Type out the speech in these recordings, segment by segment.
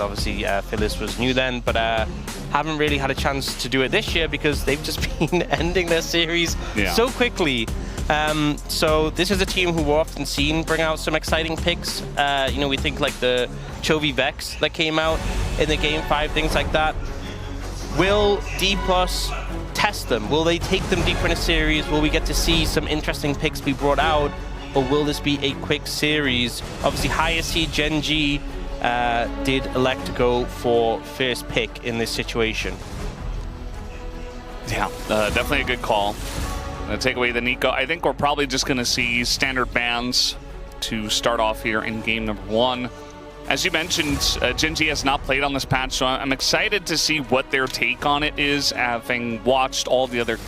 obviously Phyllis was new then, but haven't really had a chance to do it this year because they've just been ending their series so quickly. So this is a team who we're often seen bring out some exciting picks. You know, we think like the Chovy Vex that came out in the Game 5, things like that. Will D+ test them? Will they take them deeper in a series? Will we get to see some interesting picks be brought out? Or will this be a quick series? Obviously, higher seed Gen.G did elect to go for first pick in this situation. Yeah, definitely a good call. Gonna take away the Nico. I think we're probably just gonna see standard bans to start off here in game number 1. As you mentioned, Gen.G has not played on this patch, so I'm excited to see what their take on it is, having watched all the other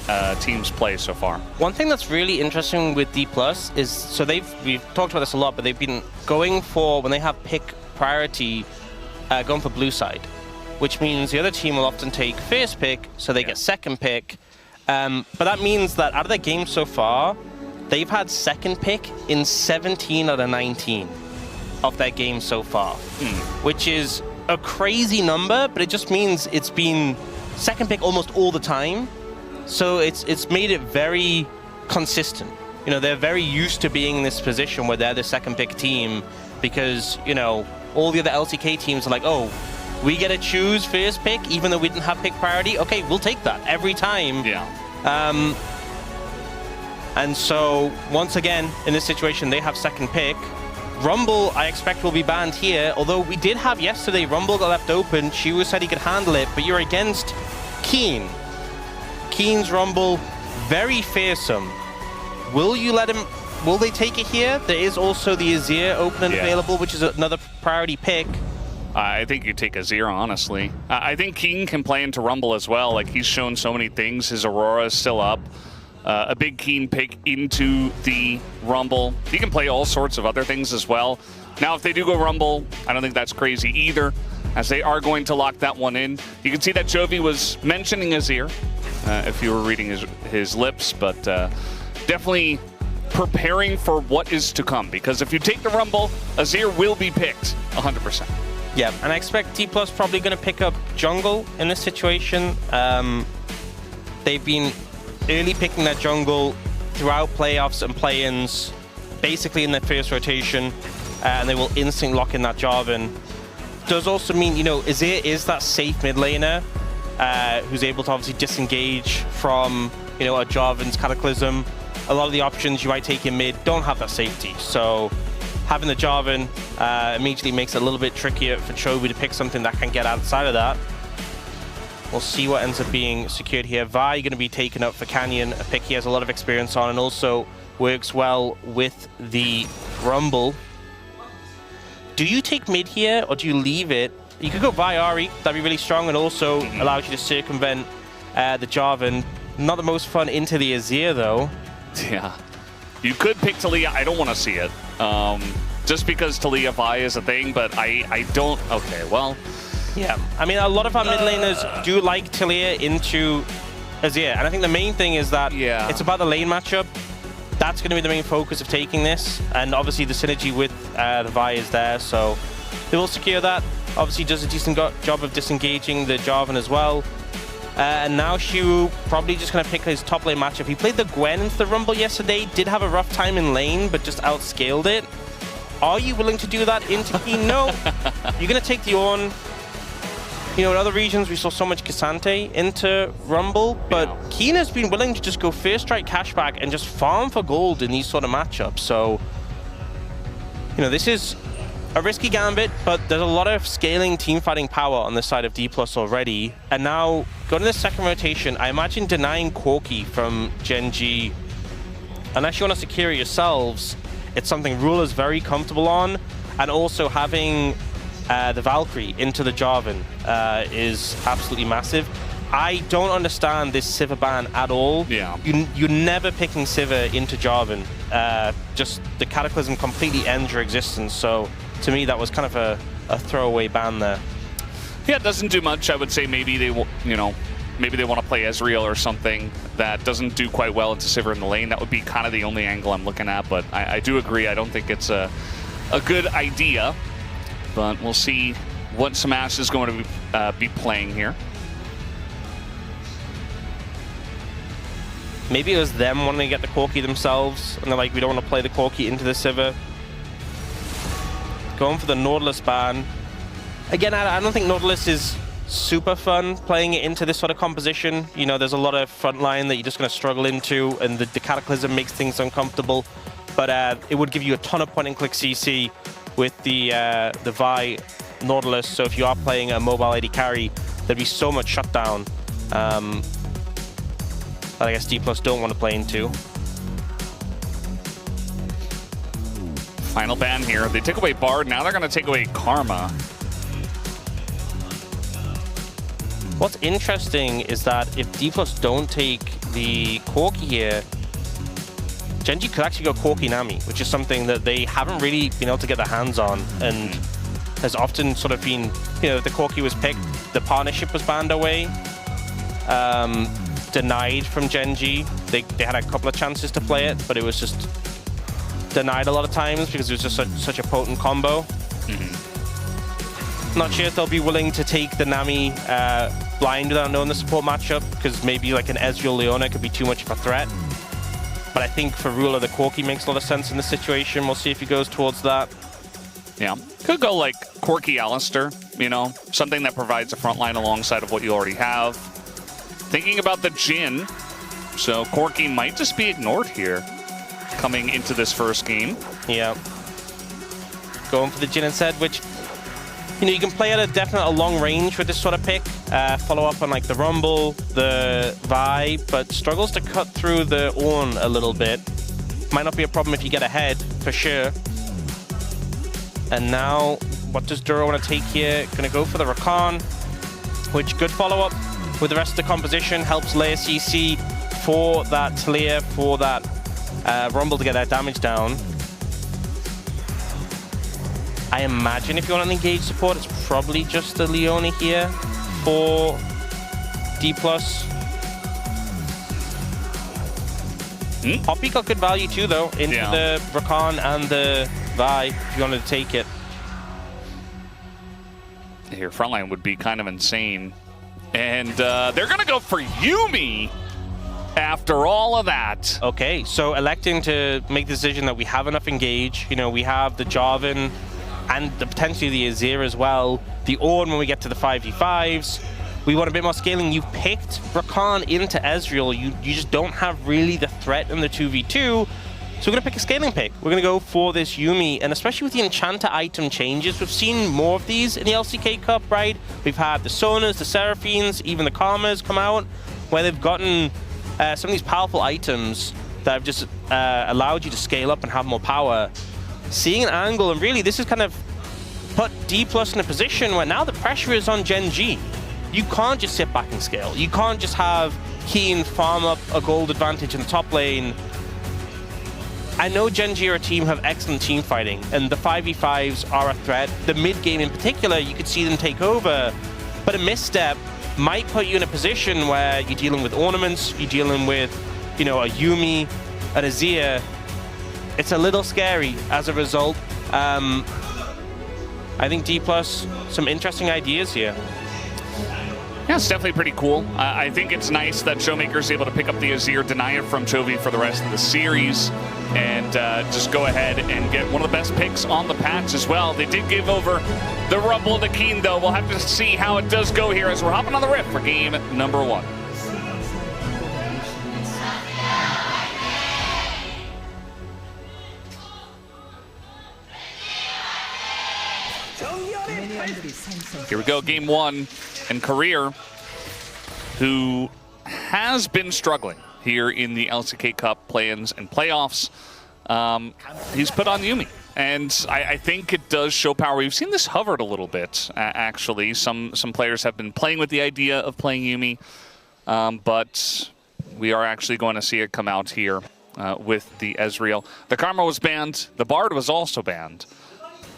teams play so far. One thing that's really interesting with D+ is, so we've talked about this a lot, but they've been going for, when they have pick priority, going for blue side, which means the other team will often take first pick, so they get second pick. But that means that out of their games so far, they've had second pick in 17 out of 19. Of their game so far, which is a crazy number, but it just means it's been second pick almost all the time. So it's made it very consistent. You know, they're very used to being in this position where they're the second pick team because, you know, all the other LCK teams are like, oh, we get to choose first pick even though we didn't have pick priority. Okay, we'll take that every time. Yeah. And so once again, in this situation, they have second pick. Rumble, I expect, will be banned here, although we did have yesterday, Rumble got left open. Shiwu said he could handle it, but you're against Keen. Keen's Rumble, very fearsome. Will you let him, will they take it here? There is also the Azir open and available, which is another priority pick. I think you take Azir, honestly. I think Keen can play into Rumble as well. Like, he's shown so many things. His Aurora is still up. A big Keen pick into the Rumble. He can play all sorts of other things as well. Now, if they do go Rumble, I don't think that's crazy either, as they are going to lock that one in. You can see that Chovy was mentioning Azir, if you were reading his lips, but definitely preparing for what is to come, because if you take the Rumble, Azir will be picked 100%. Yeah, and I expect D+ probably going to pick up jungle in this situation. They've been early picking that jungle throughout playoffs and play-ins, basically in their first rotation, and they will instantly lock in that Jarvan. Does also mean, you know, Azir is that safe mid laner who's able to obviously disengage from, you know, a Jarvan's Cataclysm. A lot of the options you might take in mid don't have that safety, so having the Jarvan immediately makes it a little bit trickier for Chovy to pick something that can get outside of that. We'll see what ends up being secured here. Vi going to be taken up for Canyon, a pick he has a lot of experience on and also works well with the Rumble. Do you take mid here or do you leave it? You could go Vi Ahri, that'd be really strong, and also allows you to circumvent the Jarvan. Not the most fun into the Azir though. Yeah. You could pick Taliyah. I don't want to see it. Just because Taliyah Vi is a thing, but I don't. Okay, well. Yeah, I mean, a lot of our mid laners do like Taliyah into Azir, and I think the main thing is that it's about the lane matchup. That's going to be the main focus of taking this, and obviously the synergy with the Vi is there, so they will secure that. Obviously does a decent job of disengaging the Jarvan as well. And now Shiwu probably just going to pick his top lane matchup. He played the Gwen into the Rumble yesterday, did have a rough time in lane, but just outscaled it. Are you willing to do that into Keen? No. You're going to take the Ornn. You know, in other regions, we saw so much Cassante into Rumble, but Keen has been willing to just go first strike cashback and just farm for gold in these sort of matchups. So, you know, this is a risky gambit, but there's a lot of scaling team fighting power on the side of D+ already. And now, going to the second rotation, I imagine denying Corki from Gen.G, unless you want to secure it yourselves, it's something Rule is very comfortable on, and also having the Valkyrie into the Jarvan is absolutely massive. I don't understand this Sivir ban at all. Yeah. You're never picking Sivir into Jarvan. Just the Cataclysm completely ends your existence. So to me, that was kind of a throwaway ban there. Yeah, it doesn't do much. I would say maybe they, maybe they want to play Ezreal or something that doesn't do quite well into Sivir in the lane. That would be kind of the only angle I'm looking at. But I do agree. I don't think it's a good idea. But we'll see what Smash is going to be playing here. Maybe it was them wanting to get the Corki themselves, and they're like, we don't want to play the Corki into the Sivir. Going for the Nautilus ban. Again, I don't think Nautilus is super fun playing it into this sort of composition. You know, there's a lot of front line that you're just going to struggle into, and the Cataclysm makes things uncomfortable. But it would give you a ton of point-and-click CC with the Vi Nautilus. So if you are playing a mobile AD carry, there'd be so much shutdown. That I guess D+ don't want to play into. Final ban here. They took away Bard. Now they're going to take away Karma. What's interesting is that if D+ don't take the Corki here, Gen.G could actually go Corki Nami, which is something that they haven't really been able to get their hands on, and has often sort of been, you know, the Corki was picked, the partnership was banned away, denied from Gen.G. They had a couple of chances to play it, but it was just denied a lot of times because it was just such a potent combo. Not sure if they'll be willing to take the Nami blind without knowing the support matchup, because maybe like an Ezreal Leona could be too much of a threat. But I think for Ruler, the Corki makes a lot of sense in this situation. We'll see if he goes towards that. Yeah, could go like Corki Alistair, you know, something that provides a front line alongside of what you already have. Thinking about the Jhin, so Corki might just be ignored here coming into this first game. Yeah. Going for the Jhin instead, which, you know, you can play at a long range with this sort of pick. Follow up on like the Rumble, the Vi, but struggles to cut through the Ornn a little bit. Might not be a problem if you get ahead, for sure. And now, what does Duro want to take here? Gonna go for the Rakan, which good follow-up with the rest of the composition, helps layer CC for that Talia, for that Rumble to get that damage down. I imagine if you want an engaged support, it's probably just the Leona here for D+. Poppy got good value too, though, into the Rakan and the Vi, if you wanted to take it. Here, frontline would be kind of insane. And they're going to go for Yuumi after all of that. Okay, so electing to make the decision that we have enough engage. You know, we have the Jarvan and potentially the Azir as well. The Ornn when we get to the 5v5s. We want a bit more scaling. You picked Rakan into Ezreal. You just don't have really the threat in the 2v2. So we're going to pick a scaling pick. We're going to go for this Yuumi, and especially with the Enchanter item changes, we've seen more of these in the LCK Cup, right? We've had the Sonas, the Seraphines, even the Karmas come out, where they've gotten some of these powerful items that have just allowed you to scale up and have more power. Seeing an angle, and really this is kind of put D+ in a position where now the pressure is on Gen.G. You can't just sit back and scale. You can't just have Keen farm up a gold advantage in the top lane. I know Gen.G are a team who have excellent team fighting, and the 5v5s are a threat. The mid game in particular, you could see them take over, but a misstep might put you in a position where you're dealing with ornaments, you're dealing with, you know, a Yuumi, an Azir. It's a little scary as a result. I think D+, some interesting ideas here. Yeah, it's definitely pretty cool. I think it's nice that Showmaker's able to pick up the Azir, deny it from Chovy for the rest of the series, and just go ahead and get one of the best picks on the patch as well. They did give over the Rumble to Keen, though. We'll have to see how it does go here as we're hopping on the rift for game number 1. Here we go, game 1. And Career, who has been struggling here in the LCK Cup play-ins and playoffs, he's put on Yuumi. And I think it does show power. We've seen this hovered a little bit, actually. Some players have been playing with the idea of playing Yuumi, but we are actually going to see it come out here with the Ezreal. The Karma was banned. The Bard was also banned.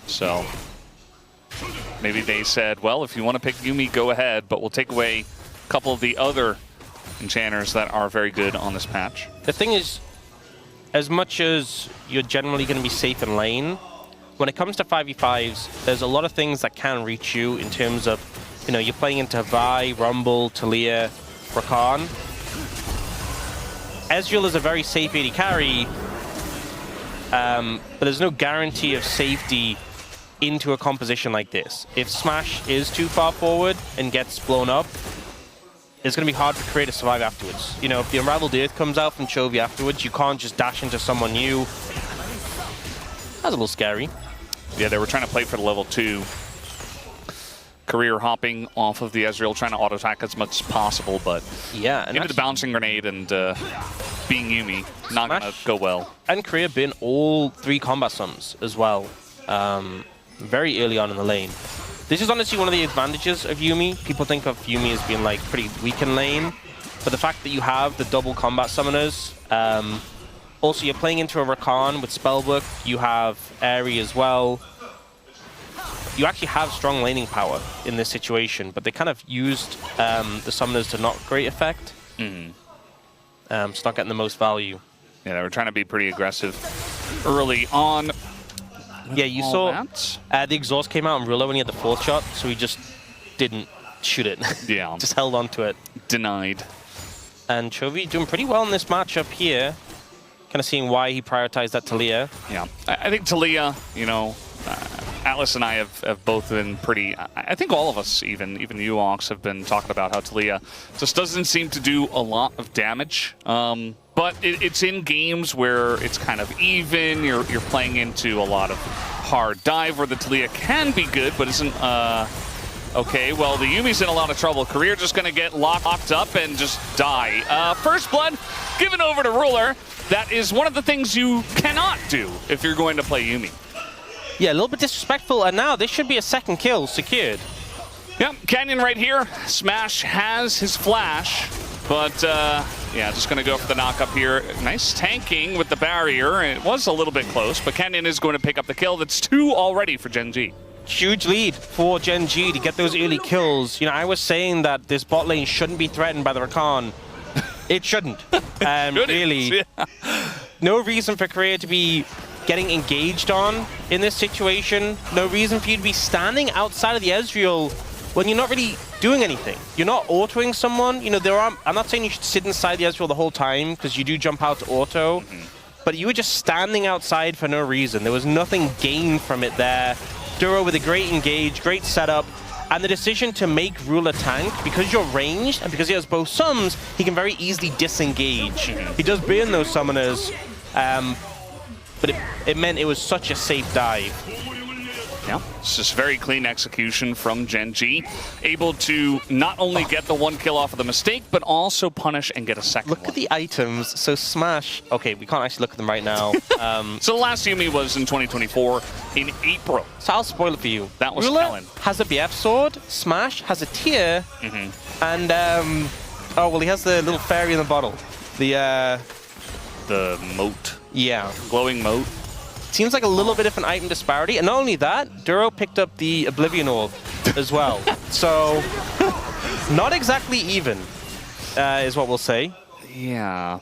So maybe they said, well, if you want to pick Yuumi, go ahead, but we'll take away a couple of the other enchanters that are very good on this patch. The thing is, as much as you're generally going to be safe in lane, when it comes to 5v5s, there's a lot of things that can reach you in terms of, you know, you're playing into Vi, Rumble, Taliyah, Rakan. Ezreal is a very safe AD carry, but there's no guarantee of safety into a composition like this. If Smash is too far forward and gets blown up, it's going to be hard for Career to survive afterwards. You know, if the Unraveled Earth comes out from Chovy afterwards, you can't just dash into someone new. That's a little scary. Yeah, they were trying to play for the level 2. Career hopping off of the Ezreal, trying to auto-attack as much as possible, but yeah, and into the bouncing grenade and being Yuumi, not going to go well. And Career bin all 3 combat sums as well, very early on in the lane. This is honestly one of the advantages of Yuumi. People think of Yuumi as being like pretty weak in lane, but the fact that you have the double combat summoners, also you're playing into a Rakan with Spellbook, you have Aerie as well. You actually have strong laning power in this situation, but they kind of used the summoners to not great effect. It's not getting the most value. Yeah, they were trying to be pretty aggressive early on. Yeah, you saw the exhaust came out on Rulo when he had the 4th shot, so he just didn't shoot it. Yeah. Just held on to it. Denied. And Chovy doing pretty well in this matchup here. Kind of seeing why he prioritized that Taliyah. Yeah, I think Taliyah, you know, Atlas and I have both been pretty, I think all of us, even you, Ox, have been talking about how Taliyah just doesn't seem to do a lot of damage. But it's in games where it's kind of even, you're playing into a lot of hard dive where the Taliyah can be good, but isn't, okay, well, the Yuumi's in a lot of trouble. Career just going to get locked up and just die. First blood given over to Ruler. That is one of the things you cannot do if you're going to play Yuumi. Yeah, a little bit disrespectful, and now this should be a 2nd kill secured. Yep, Canyon right here. Smash has his flash, but yeah, just going to go for the knock-up here. Nice tanking with the barrier. It was a little bit close, but Canyon is going to pick up the kill. That's 2 already for Gen.G. Huge lead for Gen.G to get those early kills. You know, I was saying that this bot lane shouldn't be threatened by the Rakan. It shouldn't. Really. No reason for Career to be getting engaged on in this situation. No reason for you to be standing outside of the Ezreal when you're not really doing anything. You're not autoing someone. You know, I'm not saying you should sit inside the Ezreal the whole time, because you do jump out to auto. But you were just standing outside for no reason. There was nothing gained from it there. Duro with a great engage, great setup. And the decision to make Ruler tank, because you're ranged and because he has both sums, he can very easily disengage. He does burn those summoners, but it meant it was such a safe dive. Yeah, it's just very clean execution from Gen.G. Able to not only get the 1 kill off of the mistake, but also punish and get a 2nd one. Look at the items. So Smash, okay, we can't actually look at them right now. So the last Yuumi was in 2024 in April. So I'll spoil it for you. That was Ruler Helen. Has a BF sword, Smash has a tier, and oh well, he has the little fairy in the bottle. The moat. Yeah. Glowing moat. Seems like a little bit of an item disparity, and not only that, Duro picked up the Oblivion Orb as well. So, not exactly even, is what we'll say. Yeah.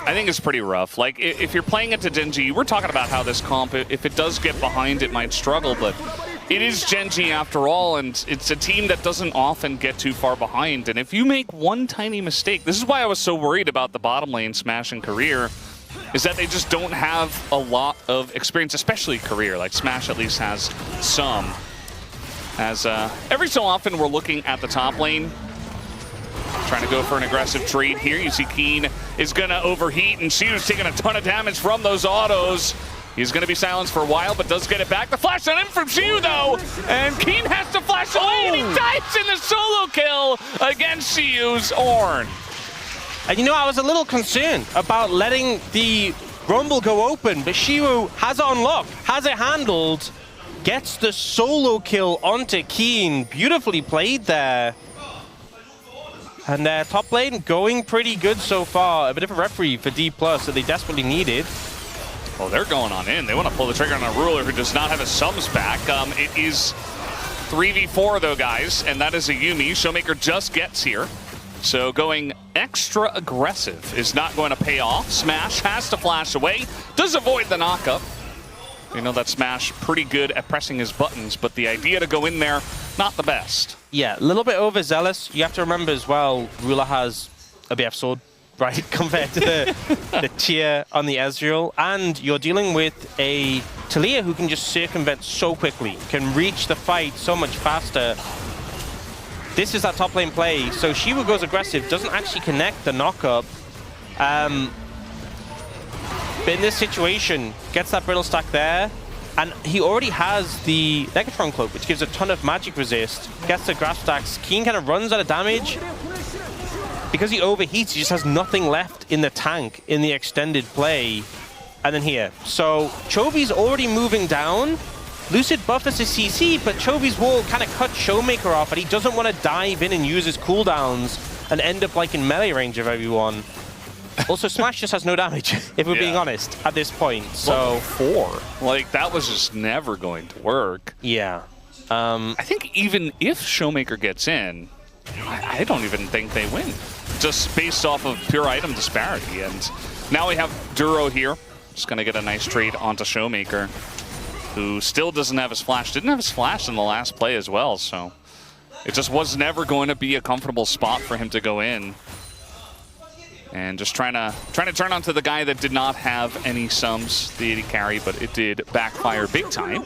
I think it's pretty rough. Like, if you're playing it to Gen.G, we're talking about how this comp, if it does get behind, it might struggle, but it is Gen.G after all, and it's a team that doesn't often get too far behind. And if you make one tiny mistake, this is why I was so worried about the bottom lane Smash and Career, is that they just don't have a lot of experience, especially Career. Like, Smash at least has some. As every so often we're looking at the top lane, trying to go for an aggressive trade here. You see Keen is going to overheat, and Xiu's taking a ton of damage from those autos. He's going to be silenced for a while, but does get it back. The flash on him from Xiu, though, and Keen has to flash away, and he dives in the solo kill against Xiu's Ornn. And you know, I was a little concerned about letting the Rumble go open, but Xiu has it unlocked, has it handled, gets the solo kill onto Keen. Beautifully played there. And top lane going pretty good so far. A bit of a referee for D+ that they desperately needed. Well, they're going on in. They want to pull the trigger on a Ruler who does not have his subs back. It is 3v4 though, guys, and that is a Yuumi. Showmaker just gets here. So going extra aggressive is not going to pay off. Smash has to flash away. Does avoid the knockup. You know that Smash pretty good at pressing his buttons, but the idea to go in there, not the best. Yeah, a little bit overzealous. You have to remember as well, Ruler has a BF sword, right, compared to the tier on the Ezreal. And you're dealing with a Taliyah who can just circumvent so quickly, can reach the fight so much faster. This is that top lane play. So Shiva goes aggressive, doesn't actually connect the knockup. But in this situation, gets that brittle stack there. And he already has the Negatron Cloak, which gives a ton of magic resist. Gets the grab stacks. Keen kind of runs out of damage. Because he overheats, he just has nothing left in the tank in the extended play. And then here. So Chovy's already moving down. Lucid buffers his CC, but Chovy's wall kind of cut Showmaker off, and he doesn't want to dive in and use his cooldowns and end up like in melee range of everyone. Also, Smash just has no damage, if we're being honest, at this point. So, 4. Like, that was just never going to work. Yeah. I think even if Showmaker gets in, I don't even think they win. Just based off of pure item disparity. And now we have Duro here. Just going to get a nice trade onto Showmaker, who still doesn't have his flash. Didn't have his flash in the last play as well, so it just was never going to be a comfortable spot for him to go in. And just trying to turn onto the guy that did not have any sums, the AD carry, but it did backfire big time.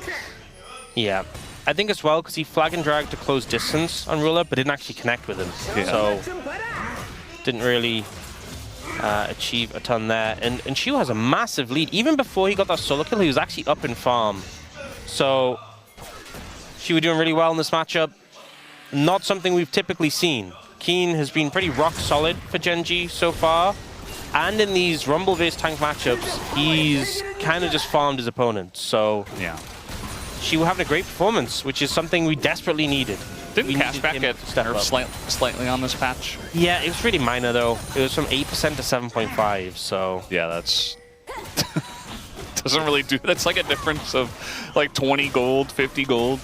Yeah. I think as well, because he flag and dragged to close distance on Ruler, but didn't actually connect with him. Yeah. So, didn't really achieve a ton there. And Shiu has a massive lead. Even before he got that solo kill, he was actually up in farm. So, Shiu doing really well in this matchup. Not something we've typically seen. Keen has been pretty rock solid for Gen.G so far. And in these Rumble vs tank matchups, he's kind of just farmed his opponents. So, yeah. Shiu having a great performance, which is something we desperately needed. Didn't Cashback get nerfed slightly on this patch? Yeah, it was really minor though. It was from 8% to 7.5, so... Yeah, that's... doesn't really do... That's like a difference of like 20 gold, 50 gold.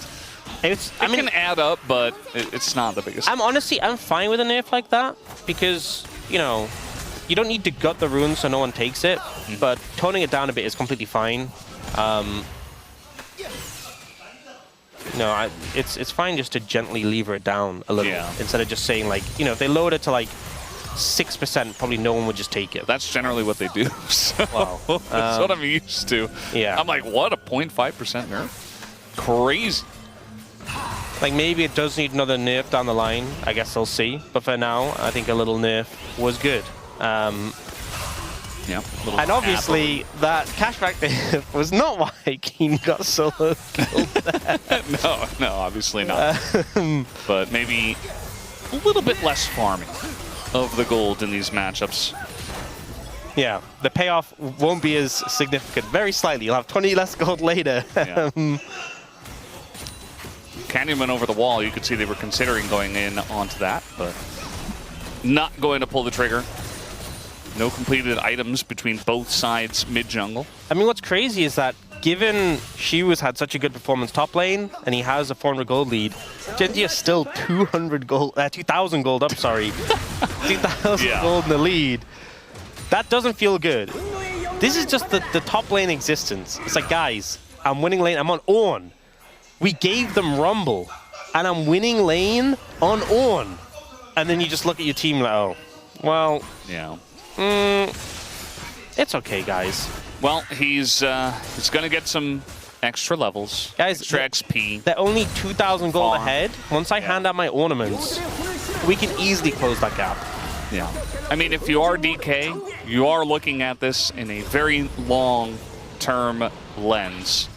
It can add up, but it's not the biggest. I'm fine with a nerf like that, because, you know, you don't need to gut the rune so no one takes it, but toning it down a bit is completely fine. No, it's fine just to gently lever it down a little, instead of just saying, like, you know, if they lowered it to like 6%, probably no one would just take it. That's generally what they do. So wow. That's what I'm used to. Yeah. I'm like, what, a 0.5% nerf? Crazy. Like, maybe it does need another nerf down the line. I guess we'll see. But for now, I think a little nerf was good. Yeah. And obviously, that cashback nerf was not why Keen got solo killed there. No, obviously not. But maybe a little bit less farming of the gold in these matchups. Yeah, the payoff won't be as significant. Very slightly. You'll have 20 less gold later. Yeah. Canyon went over the wall. You could see they were considering going in onto that, but not going to pull the trigger. No completed items between both sides mid-jungle. I mean, what's crazy is that given Shiu's had such a good performance top lane, and he has a 400 gold lead, Gen.G is still 2,000 gold up, sorry. 2,000 gold in the lead. That doesn't feel good. This is just the top lane existence. It's like, guys, I'm winning lane. I'm on Ornn. We gave them Rumble, and I'm winning lane on Ornn. And then you just look at your team like, oh, well, yeah. It's okay, guys. Well, he's going to get some extra levels, guys, extra XP. They're only 2,000 gold ahead. Once I hand out my ornaments, we can easily close that gap. Yeah. I mean, if you are DK, you are looking at this in a very long-term lens.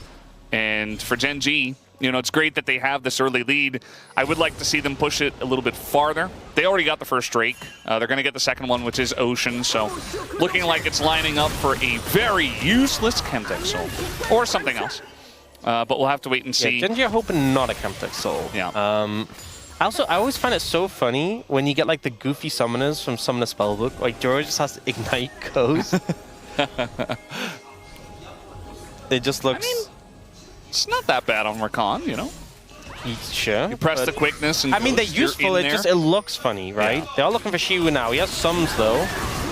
And for Gen.G, you know, it's great that they have this early lead. I would like to see them push it a little bit farther. They already got the first Drake. They're going to get the second one, which is Ocean. So looking like it's lining up for a very useless Chemtech Soul. Or something else. But we'll have to wait and see. Yeah, Gen.G are hoping not a Chemtech Soul. Yeah. Also, I always find it so funny when you get like the goofy summoners from Summoner Spellbook. Like, Doro just has to Ignite Ghost. It just looks... I mean, it's not that bad on Rakan, you know? Sure. You press the quickness and I mean, they're useful, it looks funny, right? Yeah. They're all looking for Shiu now. He has sums, though.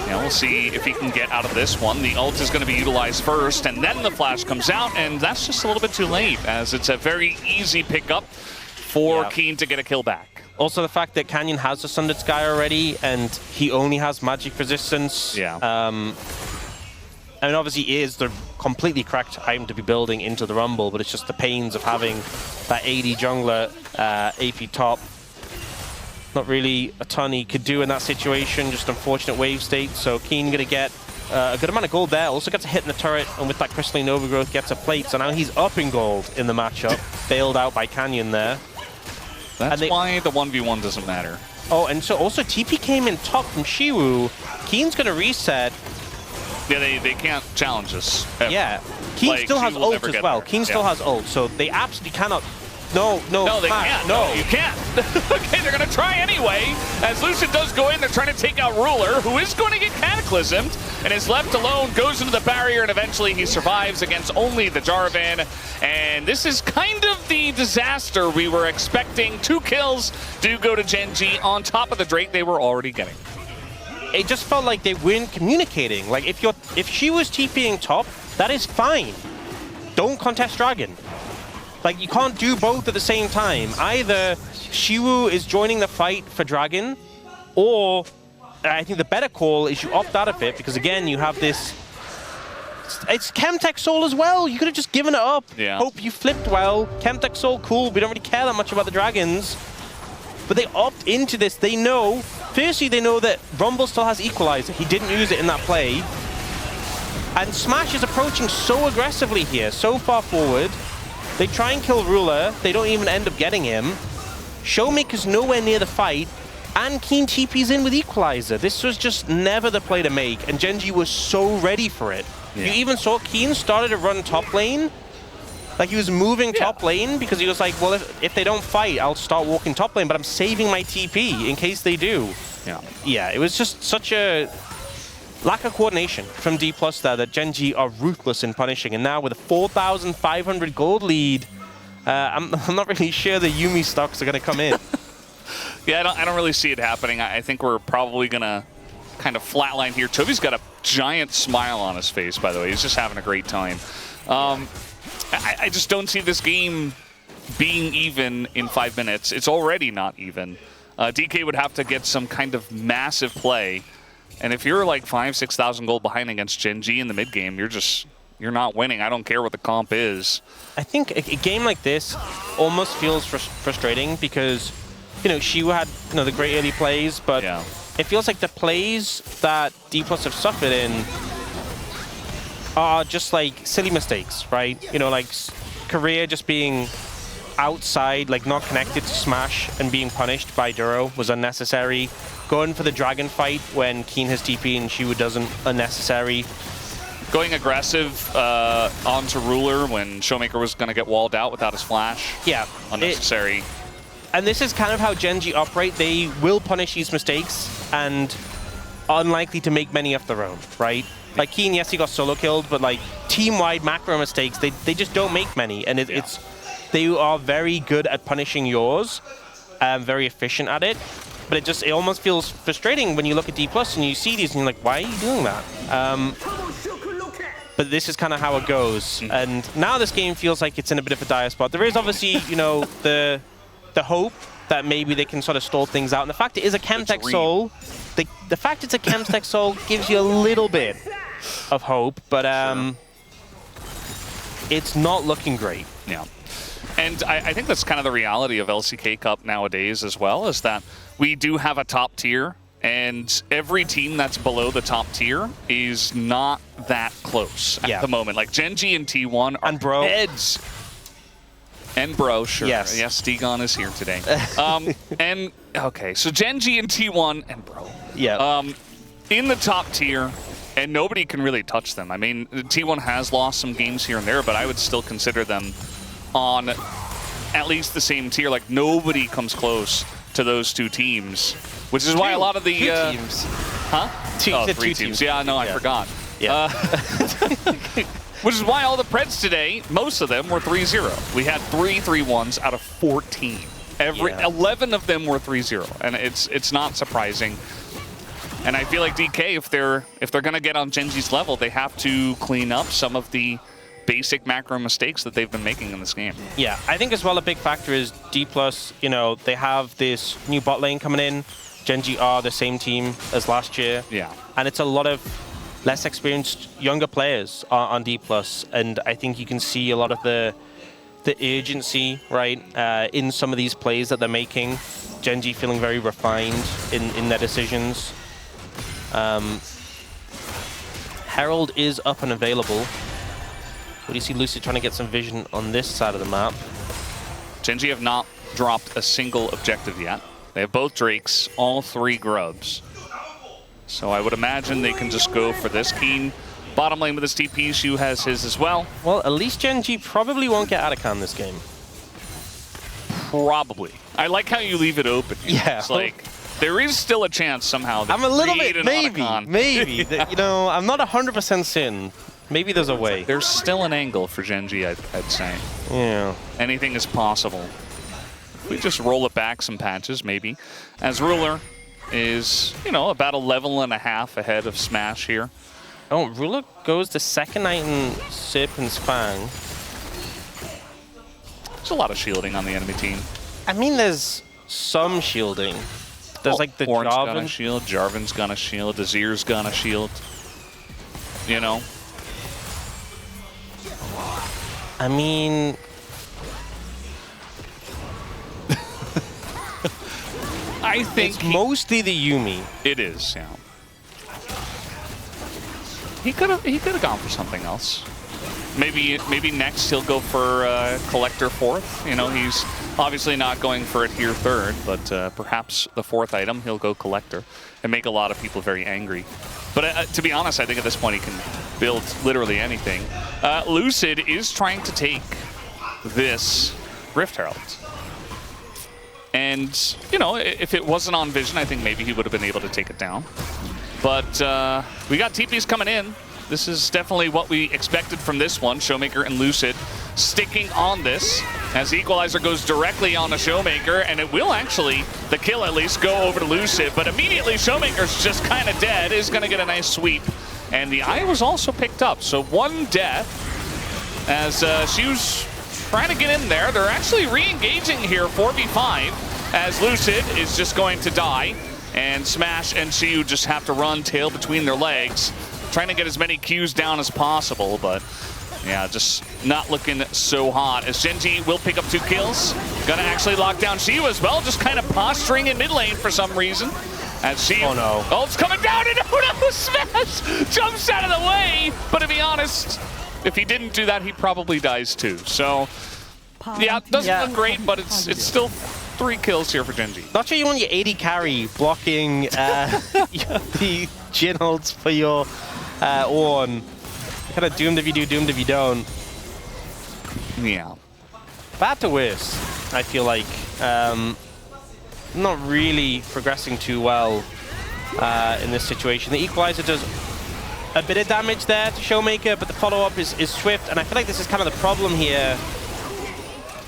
Now we'll see if he can get out of this one. The ult is going to be utilized first, and then the flash comes out, and that's just a little bit too late, as it's a very easy pickup for Keen to get a kill back. Also, the fact that Canyon has the Sundered Sky already, and he only has magic resistance. Yeah. I mean, obviously, it is the completely correct item to be building into the Rumble, but it's just the pains of having that AD jungler AP top. Not really a ton he could do in that situation, just unfortunate wave state. So Keen going to get a good amount of gold there. Also gets a hit in the turret, and with that crystalline overgrowth gets a plate. So now he's up in gold in the matchup. Bailed out by Canyon there. That's why the 1v1 doesn't matter. Oh, and so also TP came in top from Shiwu. Keen's going to reset. Yeah, they can't challenge us. Ever. Yeah. Keen still has ult as well. Keen still has ult, so they absolutely cannot. No, they can't. No, you can't. Okay, they're going to try anyway. As Lucian does go in, they're trying to take out Ruler, who is going to get cataclysmed, and is left alone, goes into the barrier, and eventually he survives against only the Jarvan. And this is kind of the disaster we were expecting. 2 kills do go to Gen.G on top of the Drake they were already getting. It just felt like they weren't communicating. Like, if she was TPing top, that is fine. Don't contest Dragon. Like, you can't do both at the same time. Either Shiwu is joining the fight for Dragon, or I think the better call is you opt out of it, because again, you have this... It's Chemtech Soul as well. You could have just given it up. Yeah. Hope you flipped well. Chemtech Soul, cool. We don't really care that much about the Dragons. But they opt into this. They know... Firstly, they know that Rumble still has Equalizer. He didn't use it in that play. And Smash is approaching so aggressively here, so far forward. They try and kill Ruler. They don't even end up getting him. Showmaker's nowhere near the fight. And Keen TP's in with Equalizer. This was just never the play to make. And Gen.G was so ready for it. Yeah. You even saw Keen started to run top lane. Like, he was moving top lane because he was like, well, if they don't fight, I'll start walking top lane, but I'm saving my TP in case they do. Yeah, it was just such a lack of coordination from D+ there that Gen.G are ruthless in punishing. And now with a 4,500 gold lead, I'm not really sure the Yuumi stocks are going to come in. Yeah, I don't really see it happening. I think we're probably going to kind of flatline here. Toby's got a giant smile on his face, by the way. He's just having a great time. I just don't see this game being even in 5 minutes. It's already not even. DK would have to get some kind of massive play. And if you're like 5,000-6,000 gold behind against Gen.G in the mid game, you're not winning. I don't care what the comp is. I think a game like this almost feels frustrating because, you know, Shiwu had, you know, the great early plays, but it feels like the plays that D+ have suffered in are just like silly mistakes, right? You know, like Korea just being outside, like not connected to Smash and being punished by Duro was unnecessary. Going for the Dragon fight when Keen has TP and Shiwu doesn't, unnecessary. Going aggressive onto Ruler when Showmaker was going to get walled out without his flash. Yeah. Unnecessary. And this is kind of how Gen.G operate. They will punish these mistakes and unlikely to make many of their own, right? Like Keen, yes, he got solo killed, but like team-wide macro mistakes, they just don't make many. And they are very good at punishing yours, very efficient at it. But it almost feels frustrating when you look at D+ and you see these and you're like, why are you doing that? But this is kind of how it goes. And now this game feels like it's in a bit of a dire spot. There is obviously, you know, the hope that maybe they can sort of stall things out. And the fact it is a Chemtech Soul, the fact it's a Chemtech Soul gives you a little bit of hope, but it's not looking great. Yeah. And I think that's kind of the reality of LCK Cup nowadays as well, is that we do have a top tier, and every team that's below the top tier is not that close at the moment. Like Gen.G and T1 are heads. And Bro, sure. Yes, Stegon is here today. And, okay, so Gen.G and T1 and Bro. Yeah. In the top tier, and nobody can really touch them. I mean, T1 has lost some games here and there, but I would still consider them on at least the same tier. Like, nobody comes close to those two teams, which is why a lot of the... Two teams. Huh? Three teams. Yeah, no, I forgot. Yeah. Which is why all the Preds today, most of them were 3-0. We had 3 3-1s out of 14. 11 of them were 3-0, and it's not surprising. And I feel like DK, if they're going to get on Gen.G's level, they have to clean up some of the basic macro mistakes that they've been making in this game. Yeah, I think as well a big factor is D+, you know, they have this new bot lane coming in. Gen.G are the same team as last year. Yeah. And it's a lot of less experienced, younger players on D+. And I think you can see a lot of the urgency, right, in some of these plays that they're making. Gen.G feeling very refined in their decisions. Herald is up and available. What do you see Lucid trying to get some vision on this side of the map? Gen.G have not dropped a single objective yet. They have both Drakes, all 3 Grubs. So I would imagine they can just go for this Keen. Bottom lane with his TP, Shu has his as well. Well, at least Gen.G probably won't get Atacon this game. Probably. I like how you leave it open. Yeah. It's like, there is still a chance somehow that I'm a little bit, Atacon. maybe. You know, I'm not 100% certain. Maybe there's a way. There's still an angle for Gen.G, I'd say. Yeah. Anything is possible. If we just roll it back some patches, maybe. As Ruler is, you know, about a level and a half ahead of Smash here. Oh, Ruler goes to second night in Serpent's Fang. There's a lot of shielding on the enemy team. I mean, there's some shielding. There's like the Orange Jarvan. gonna shield, Jarvan's gonna shield, Azir's gonna shield. You know? I mean... I think it's mostly the Yuumi. It is, yeah. He could have gone for something else. Maybe next he'll go for Collector 4th. You know, he's obviously not going for it here 3rd, but perhaps the 4th item he'll go Collector and make a lot of people very angry. But to be honest, I think at this point he can build literally anything. Lucid is trying to take this Rift Herald. And, you know, if it wasn't on Vision, I think maybe he would have been able to take it down. But we got TPs coming in. This is definitely what we expected from this one. Showmaker and Lucid sticking on this as the Equalizer goes directly on the Showmaker, and it will actually, the kill at least, go over to Lucid. But immediately Showmaker's just kind of dead, is going to get a nice sweep. And the eye was also picked up, so 1 death as Shu's trying to get in there. They're actually re-engaging here, 4v5, as Lucid is just going to die. And Smash and Shu just have to run tail between their legs, trying to get as many Qs down as possible, but yeah, just not looking so hot. As Gen.G will pick up 2 kills, gonna actually lock down Shu as well, just kind of posturing in mid lane for some reason. As Shu, oh, it's coming down, and oh no, Smash jumps out of the way, but to be honest, if he didn't do that, he probably dies too. So, yeah, doesn't look great, but it's still 3 kills here for Gen.G. Not sure you want your 80 carry blocking the Jin ults for your Ornn. Kind of doomed if you do, doomed if you don't. Yeah. Bad to worse, I feel like. Not really progressing too well in this situation. The Equalizer does a bit of damage there to Showmaker, but the follow-up is swift, and I feel like this is kind of the problem here,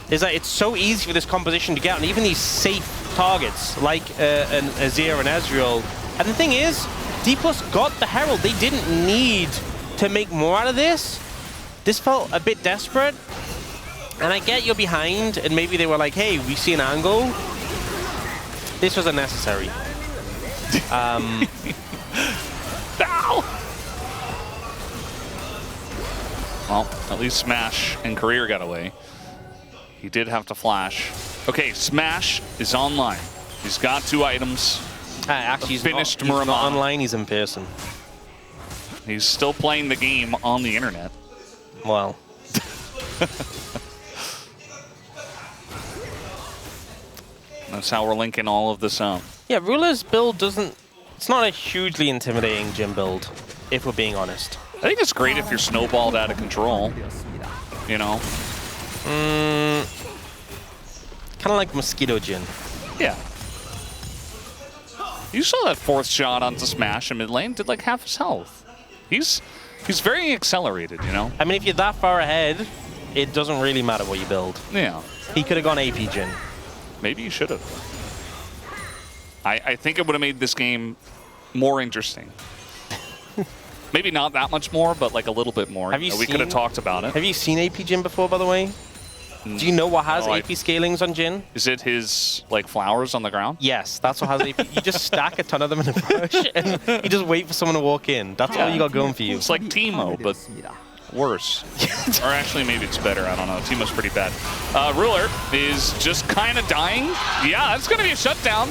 is that it's so easy for this composition to get on even these safe targets, like an Azir and Ezreal. And the thing is, D+ got the Herald. They didn't need to make more out of this. This felt a bit desperate. And I get you're behind, and maybe they were like, hey, we see an angle. This was unnecessary. Ow! Well, at least Smash and Career got away. He did have to flash. Okay, Smash is online. He's got 2 items. Actually, he's not online, he's in person. He's still playing the game on the internet. Well. That's how we're linking all of this up. Yeah, Ruler's build doesn't... It's not a hugely intimidating gym build, if we're being honest. I think it's great if you're snowballed out of control. You know? Kind of like Mosquito Jin. Yeah. You saw that 4th shot onto Smash in mid lane, did like half his health. He's very accelerated, you know? I mean, if you're that far ahead, it doesn't really matter what you build. Yeah. He could have gone AP Jin. Maybe you should have. I think it would have made this game more interesting. Maybe not that much more, but like a little bit more. Have you we could have talked about it. Have you seen AP Jin before, by the way? Do you know what has AP scalings on Jin? Is it his like flowers on the ground? Yes, that's what has AP. You just stack a ton of them in a brush, and you just wait for someone to walk in. That's all you got going for you. It's like Teemo, but worse. Or actually, maybe it's better. I don't know. Teemo's pretty bad. Ruler is just kind of dying. Yeah, that's going to be a shutdown.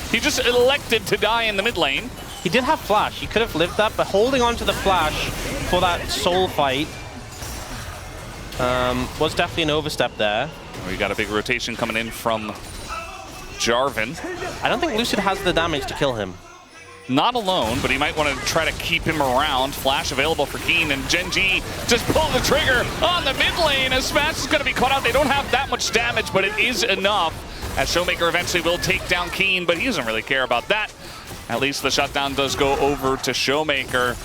He just elected to die in the mid lane. He did have flash. He could have lived that, but holding on to the flash for that soul fight was definitely an overstep there. We got a big rotation coming in from Jarvan. I don't think Lucid has the damage to kill him. Not alone, but he might want to try to keep him around. Flash available for Keen, and Gen.G just pulled the trigger on the mid lane as Smash is going to be caught out. They don't have that much damage, but it is enough, as Showmaker eventually will take down Keen, but he doesn't really care about that. At least the shutdown does go over to Showmaker,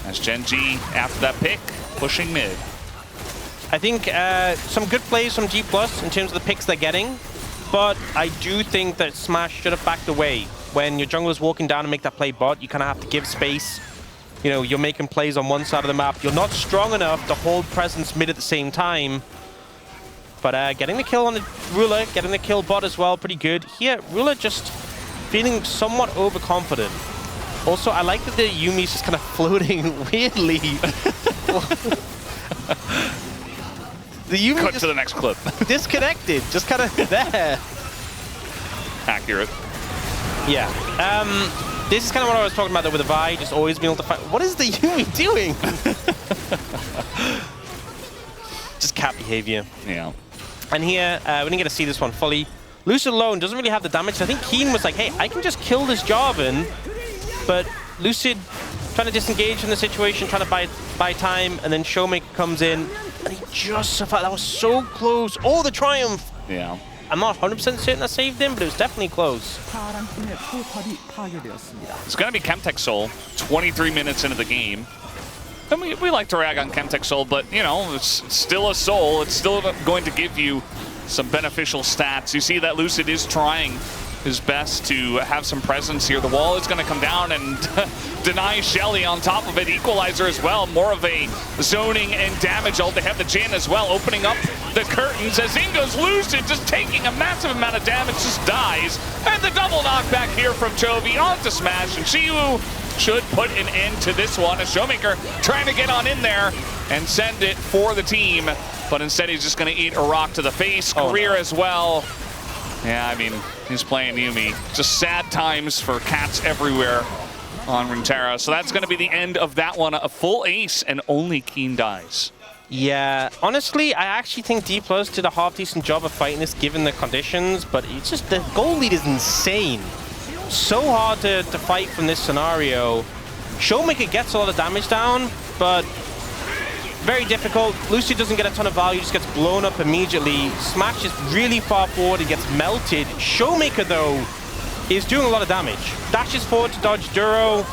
as Gen.G, after that pick, pushing mid. I think some good plays from G+ in terms of the picks they're getting, but I do think that Smash should have backed away. When your jungler's walking down and make that play bot, you kind of have to give space. You know, you're making plays on one side of the map. You're not strong enough to hold presence mid at the same time. But getting the kill on the Ruler, getting the kill bot as well, pretty good. Here, Ruler just feeling somewhat overconfident. Also, I like that the Yumi's just kind of floating weirdly. The Yumi Cut to the next clip. Disconnected, just kind of there. Accurate. Yeah. This is kind of what I was talking about though with the Vi, just always being able to fight. What is the Yumi doing? Just cat behavior. Yeah. And here, we didn't get to see this one fully. Lucid alone doesn't really have the damage. I think Keen was like, hey, I can just kill this Jarvan. But Lucid trying to disengage from the situation, trying to buy time, and then Showmaker comes in. And he just survived. That was so close. Oh, the triumph! Yeah. I'm not 100% certain I saved him, but it was definitely close. It's going to be Chemtech Soul, 23 minutes into the game. And we like to rag on Chemtech Soul, but, you know, it's still a soul. It's still going to give you some beneficial stats. You see that Lucid is trying his best to have some presence here. The wall is going to come down and deny Shelly on top of it. Equalizer as well. More of a zoning and damage ult. They have the Jin as well, opening up the curtains as in goes Lucid, just taking a massive amount of damage, just dies. And the double knockback here from Chovy onto Smash, and Shiwu should put an end to this one as Showmaker trying to get on in there and send it for the team. But instead he's just going to eat a rock to the face. Career as well. Yeah, I mean, he's playing Yumi. Just sad times for cats everywhere on Runeterra. So that's going to be the end of that one. A full ace and only Keen dies. Yeah, honestly, I actually think D+ did a half-decent job of fighting this given the conditions, but it's just the goal lead is insane. So hard to fight from this scenario. Showmaker gets a lot of damage down, but very difficult. Lucy doesn't get a ton of value, just gets blown up immediately. Smash is really far forward, he gets melted. Showmaker, though, is doing a lot of damage. Dashes forward to dodge Duro,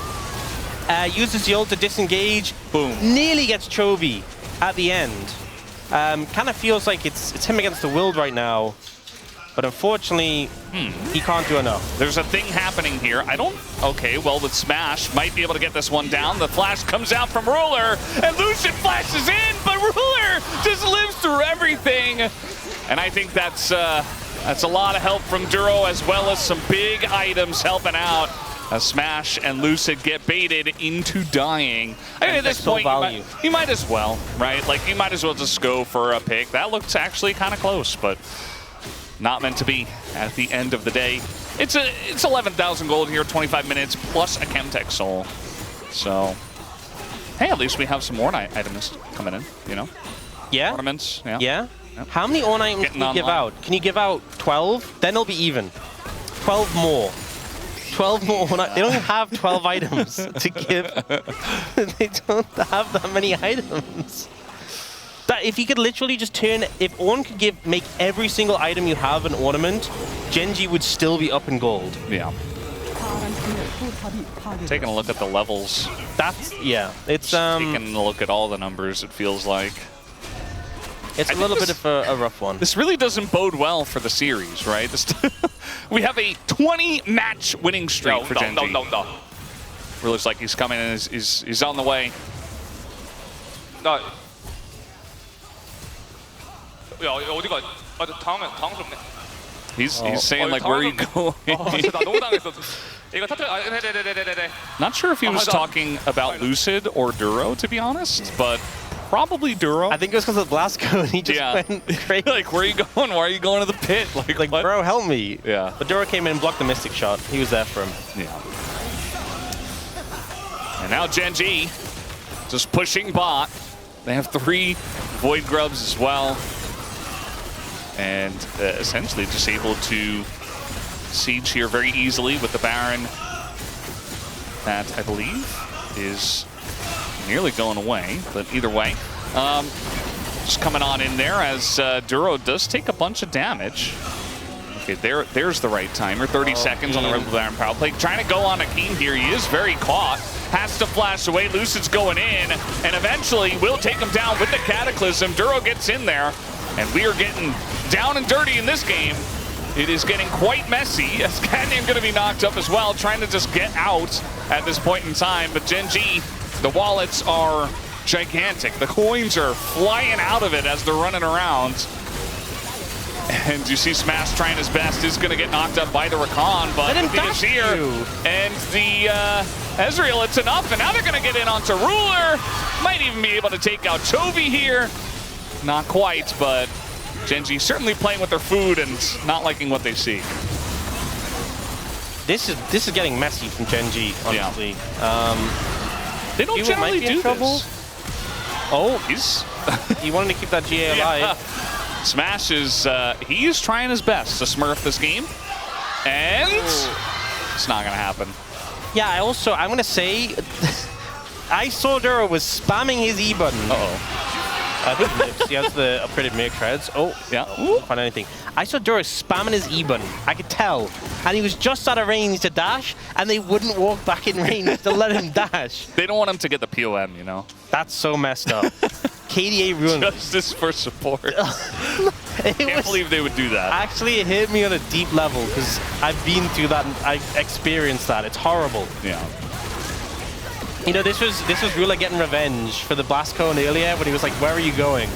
uses the ult to disengage. Boom. Nearly gets Chovy at the end. Kind of feels like it's him against the world right now. But unfortunately, he can't do enough. There's a thing happening here. Okay, well, with Smash, might be able to get this one down. The flash comes out from Ruler, and Lucian flashes in, but Ruler just lives through everything. And I think that's a lot of help from Duro, as well as some big items helping out. Smash and Lucid get baited into dying. I mean, at this point, you might as well, right? Like, you might as well just go for a pick. That looks actually kind of close, but not meant to be at the end of the day. It's 11,000 gold here, 25 minutes, plus a Chemtech Soul. So, hey, at least we have some more items coming in, you know? Yeah. Ornaments, yeah. Yeah? Yep. How many Orn items can you give out? Can you give out 12? Then it'll be even. 12 more. 12 more. They don't have 12 items to give. They don't have that many items. That if you could literally just turn, if Orn could make every single item you have an ornament, Gen.G would still be up in gold. Yeah. Taking a look at the levels. Yeah. It's taking a look at all the numbers, it feels like. It's a little bit of a rough one. This really doesn't bode well for the series, right? We have a 20-match winning streak for Gen.G. No. Looks like he's coming and is on the way. 나 야, 어디가? 아, 당황스럽네. He's saying like, where are you going? 진짜 나 너무 당했어. 이거 터뜨려. 아, 네네네네네. Not sure if he was talking about Lucid or Duro, to be honest, but probably Duro. I think it was because of the Blasco, and he just went crazy. Like, where are you going? Why are you going to the pit? Like what? Bro, help me. Yeah. But Duro came in and blocked the Mystic shot. He was there for him. Yeah. And now Gen.G just pushing bot. They have 3 Void Grubs as well. And essentially just able to siege here very easily with the Baron that I believe is nearly going away. But either way, just coming on in there as Duro does take a bunch of damage. Okay, there's the right timer. 30 seconds on the Rebel Baron power play. Trying to go on Akeem here. He is very caught. Has to flash away. Lucid's going in, and eventually will take him down with the Cataclysm. Duro gets in there, and we are getting down and dirty in this game. It is getting quite messy, as Canyon going to be knocked up as well, trying to just get out at this point in time. But Gen.G, the wallets are gigantic. The coins are flying out of it as they're running around. And you see Smash trying his best, is going to get knocked up by the Rakan, but the Azir and the Ezreal, it's enough, and now they're going to get in onto Ruler. Might even be able to take out Chovy here. Not quite, but Gen.G certainly playing with their food and not liking what they see. This is getting messy from Gen.G, honestly. Yeah. They don't generally do this. Oh, he's he wanted to keep that GA alive. Yeah. Smash is, he is trying his best to smurf this game, and it's not going to happen. Yeah, I'm going to say, I saw Duro was spamming his E button. He has the upgraded Mirror Treads. Oh, yeah. Can't find anything. I saw Duro spamming his E button. I could tell. And he was just out of range to dash, and they wouldn't walk back in range to let him dash. They don't want him to get the POM, you know? That's so messed up. KDA ruined Justice for support. Can't believe they would do that. Actually, it hit me on a deep level, because I've been through that and I've experienced that. It's horrible. Yeah. You know, this was Rula getting revenge for the Blast Cone earlier when he was like, where are you going?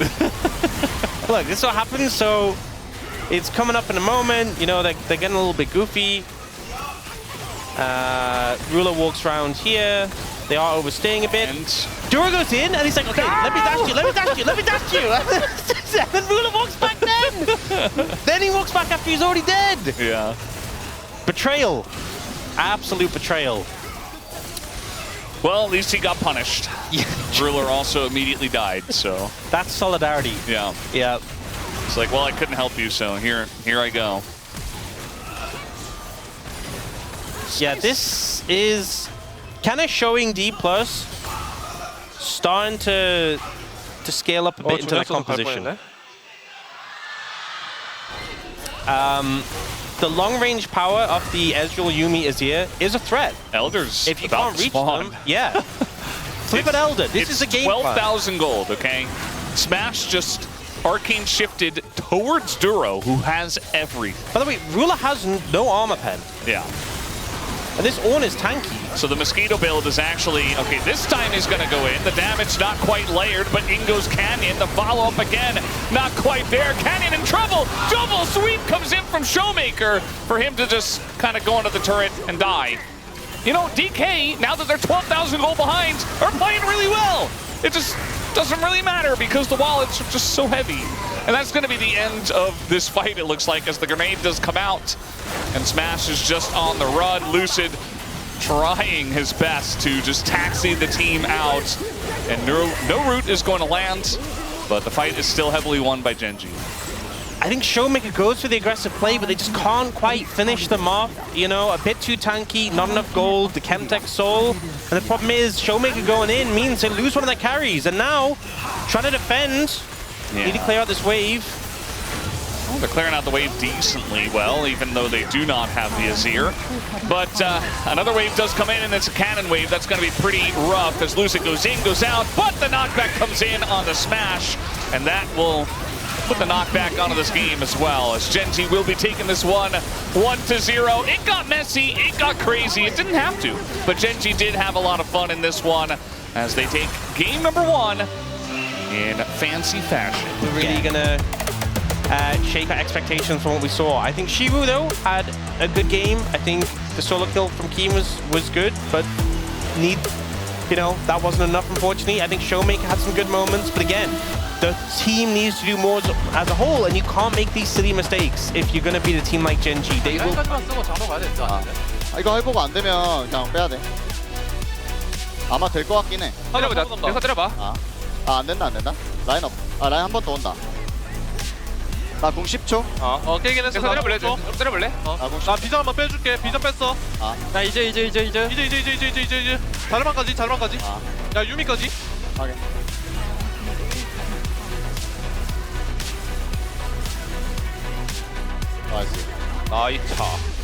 Look, this is what happens, so it's coming up in a moment. You know, they're getting a little bit goofy. Rula walks around here. They are overstaying a bit. And Duro goes in, and he's like, okay, let me dash you, let me dash you, let me dash you. And then Rula walks back then. Then he walks back after he's already dead. Yeah. Betrayal. Absolute betrayal. Well, at least he got punished. Yeah. Ruler also immediately died, so. That's solidarity. Yeah. Yeah. It's like, well, I couldn't help you, so here I go. Yeah, this is kind of showing D+, starting to scale up a bit into that composition. The long-range power of the Ezreal, Yuumi, Azir is a threat. Elder's if you can't reach them, yeah. Flip an Elder. This is a game 12,000 gold, okay? Smash just arcane shifted towards Duro, who has everything. By the way, Rula has no armor pen. Yeah. And this Ornn is tanky. So the Mosquito build is actually, okay, this time he's going to go in. The damage not quite layered, but in goes Canyon. The follow-up again, not quite there. Canyon in trouble. Double sweep comes in from Showmaker for him to just kind of go into the turret and die. You know, DK, now that they're 12,000 gold behind, are playing really well. It just doesn't really matter because the wallets are just so heavy. And that's going to be the end of this fight, it looks like, as the grenade does come out. And Smash is just on the run. Lucid trying his best to just taxi the team out. And no root is going to land, but the fight is still heavily won by Gen.G. I think Showmaker goes for the aggressive play, but they just can't quite finish them off. You know, a bit too tanky, not enough gold, the Chemtech soul. And the problem is, Showmaker going in means they lose one of their carries. And now, trying to defend, need to clear out this wave. Well, they're clearing out the wave decently well, even though they do not have the Azir. But another wave does come in, and it's a cannon wave. That's going to be pretty rough as Lucid goes in, goes out, but the knockback comes in on the Smash, and that will put the knockback onto this game as well, as Gen.G will be taking this one 1-0. It got messy, it got crazy, it didn't have to, but Gen.G did have a lot of fun in this one as they take game number 1 in fancy fashion. We're really gonna shake our expectations from what we saw. I think Shivu though had a good game. I think the solo kill from Keen was good, but that wasn't enough unfortunately. I think Showmaker had some good moments, but again, the team needs to do more as a whole, and you can't make these silly mistakes if you're gonna beat a team like Gen.G. They will. 이거 해보고 안 되면 그냥 빼야 돼. 아마 될 것 같긴 해. 때려보자. 여기서 때려봐. 안 된다. 라인 업. 라인 한 번 더 온다. 나 공 10초. 깨긴 했어. 때려볼래? 때려볼래? 나 비전 한번 빼줄게. 비전 뺐어. 나 이제 자르만까지. 야 유미까지. 확인. 나이스. 나이차.